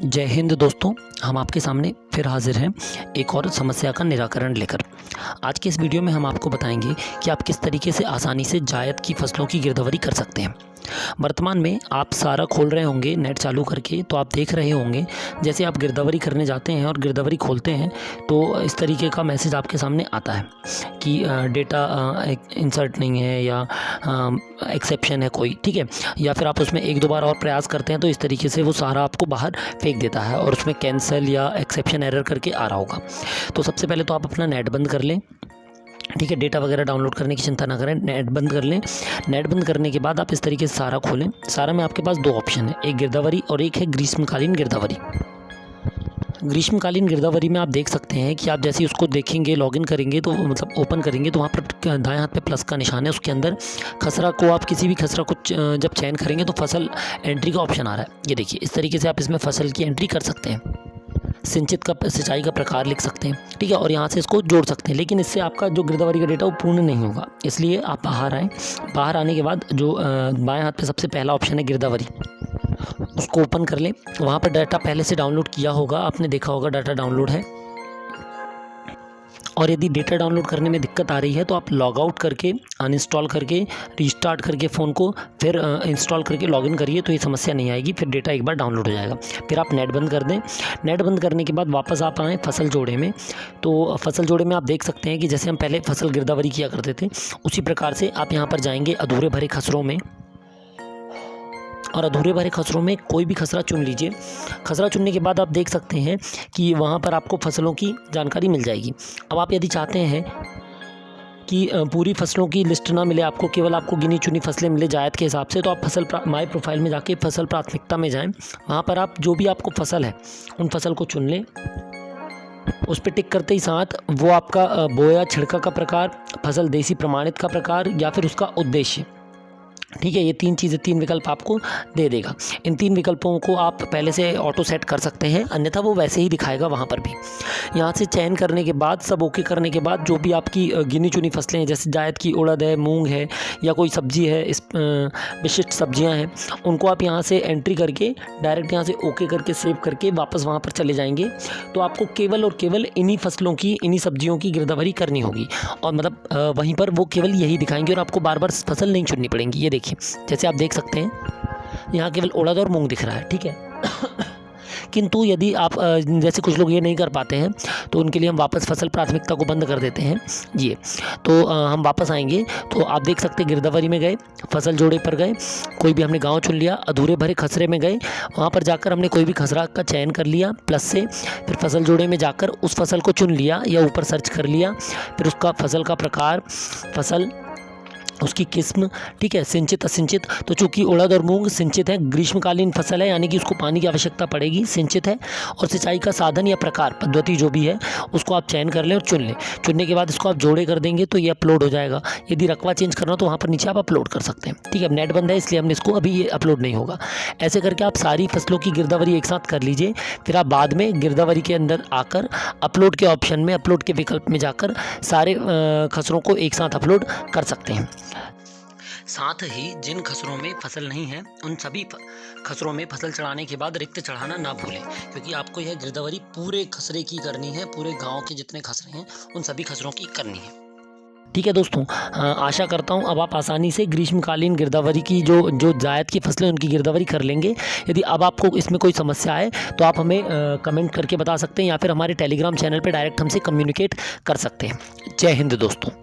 जय हिंद दोस्तों, हम आपके सामने फिर हाजिर हैं एक और समस्या का निराकरण लेकर। आज के इस वीडियो में हम आपको बताएंगे कि आप किस तरीके से आसानी से जायद की फसलों की गिरदावरी कर सकते हैं। वर्तमान में आप सारा खोल रहे होंगे नेट चालू करके, तो आप देख रहे होंगे जैसे आप गिरदावरी करने जाते हैं और गिरदावरी खोलते हैं तो इस तरीके का मैसेज आपके सामने आता है कि डेटा इंसर्ट नहीं है या एक्सेप्शन है कोई, ठीक है। या फिर आप उसमें एक दो बार और प्रयास करते हैं तो इस तरीके से वो सारा आपको बाहर फेंक देता है और उसमें कैंसिल या एक्सेप्शन एरर करके आ रहा होगा। तो सबसे पहले तो आप अपना नेट बंद कर लें, ठीक है। डेटा वगैरह डाउनलोड करने की चिंता ना करें, नेट बंद कर लें। नेट बंद करने के बाद आप इस तरीके से सारा खोलें। सारा में आपके पास दो ऑप्शन है, एक गिरदावरी और एक है ग्रीष्मकालीन गिरदावरी। ग्रीष्मकालीन गिरदावरी में आप देख सकते हैं कि आप जैसे ही उसको देखेंगे, लॉगिन करेंगे तो मतलब ओपन करेंगे तो वहाँ पर दाएं हाथ पे प्लस का निशान है, उसके अंदर खसरा को आप किसी भी खसरा को जब चयन करेंगे तो फसल एंट्री का ऑप्शन आ रहा है। ये देखिए, इस तरीके से आप इसमें फसल की एंट्री कर सकते हैं। सिंचित का सिंचाई का प्रकार लिख सकते हैं, ठीक है, और यहाँ से इसको जोड़ सकते हैं। लेकिन इससे आपका जो गिरदावरी का डेटा वो पूर्ण नहीं होगा, इसलिए आप बाहर आएँ। बाहर आने के बाद जो बाएं हाथ पे सबसे पहला ऑप्शन है गिरदावरी, उसको ओपन कर लें। वहाँ पर डाटा पहले से डाउनलोड किया होगा, आपने देखा होगा डाटा डाउनलोड है। और यदि डेटा डाउनलोड करने में दिक्कत आ रही है तो आप लॉग आउट करके, अनइंस्टॉल करके, रीस्टार्ट करके फ़ोन को फिर इंस्टॉल करके लॉगिन करिए तो ये समस्या नहीं आएगी। फिर डेटा एक बार डाउनलोड हो जाएगा। फिर आप नेट बंद कर दें। नेट बंद करने के बाद वापस आप आएँ फसल जोड़े में। तो फसल जोड़े में आप देख सकते हैं कि जैसे हम पहले फसल गिरदावरी किया करते थे उसी प्रकार से आप यहाँ पर जाएंगे अधूरे भरे खसरों में, और अधूरे भरे खसरों में कोई भी खसरा चुन लीजिए। खसरा चुनने के बाद आप देख सकते हैं कि वहाँ पर आपको फसलों की जानकारी मिल जाएगी। अब आप यदि चाहते हैं कि पूरी फसलों की लिस्ट ना मिले आपको, केवल आपको गिनी चुनी फसलें मिले जायद के हिसाब से, तो आप फसल माई प्रोफाइल में जाके फसल प्राथमिकता में जाएं। वहाँ पर आप जो भी आपको फसल है उन फसल को चुन लें। उस पर टिक करते ही साथ वो आपका बोया छिड़का का प्रकार, फसल देसी प्रमाणित का प्रकार या फिर उसका उद्देश्य, ठीक है, ये तीन विकल्प आपको दे देगा। इन तीन विकल्पों को आप पहले से ऑटो सेट कर सकते हैं, अन्यथा वो वैसे ही दिखाएगा वहाँ पर भी। यहाँ से चयन करने के बाद, सब ओके करने के बाद, जो भी आपकी गिनी चुनी फसलें हैं जैसे जायद की उड़द है, मूंग है या कोई सब्जी है, इस विशिष्ट सब्जियाँ हैं, उनको आप यहाँ से एंट्री करके डायरेक्ट यहाँ से ओके करके सेव करके वापस वहाँ पर चले जाएंगे। तो आपको केवल और केवल इन्हीं फसलों की, इन्हीं सब्जियों की गिरदावरी करनी होगी और मतलब वहीं पर वो केवल यही दिखाएंगे और आपको बार बार फसल नहीं चुननी पड़ेंगी। ये देखिए, जैसे आप देख सकते हैं यहाँ केवल उड़द और मूंग दिख रहा है, ठीक है। किंतु यदि आप जैसे कुछ लोग ये नहीं कर पाते हैं तो उनके लिए हम वापस फसल प्राथमिकता को बंद कर देते हैं। ये तो हम वापस आएंगे तो आप देख सकते हैं गिरदावरी में गए, फसल जोड़े पर गए, कोई भी हमने गांव चुन लिया, अधूरे भरे खसरे में गए, वहाँ पर जाकर हमने कोई भी खसरा का चयन कर लिया प्लस से, फिर फसल जोड़े में जाकर उस फसल को चुन लिया या ऊपर सर्च कर लिया, फिर उसका फसल का प्रकार, फसल उसकी किस्म, ठीक है, सिंचित असिंचित। तो चूंकि उड़द और मूंग सिंचित है, ग्रीष्मकालीन फसल है, यानी कि उसको पानी की आवश्यकता पड़ेगी, सिंचित है, और सिंचाई का साधन या प्रकार पद्धति जो भी है उसको आप चयन कर लें और चुन लें। चुनने के बाद इसको आप जोड़े कर देंगे तो ये अपलोड हो जाएगा। यदि रकबा चेंज करना हो तो वहाँ पर नीचे आप अपलोड कर सकते हैं, ठीक है। अब नेट बंद है इसलिए हमने इसको अभी ये अपलोड नहीं होगा। ऐसे करके आप सारी फसलों की गिरदावरी एक साथ कर लीजिए। फिर आप बाद में गिरदावरी के अंदर आकर अपलोड के ऑप्शन में, अपलोड के विकल्प में जाकर सारे खसरों को एक साथ अपलोड कर सकते हैं। साथ ही जिन खसरों में फसल नहीं है उन सभी खसरों में फसल चढ़ाने के बाद रिक्त चढ़ाना ना भूलें, क्योंकि आपको यह गिरदावरी पूरे खसरे की करनी है, पूरे गांव के जितने खसरे हैं उन सभी खसरों की करनी है, ठीक है दोस्तों। आशा करता हूं अब आप आसानी से ग्रीष्मकालीन गिरदावरी की जो जायद की फसलें उनकी गिरदावरी कर लेंगे। यदि अब आपको इसमें कोई समस्या है तो आप हमें कमेंट करके बता सकते हैं या फिर हमारे टेलीग्राम चैनल पर डायरेक्ट हमसे कम्युनिकेट कर सकते हैं। जय हिंद दोस्तों।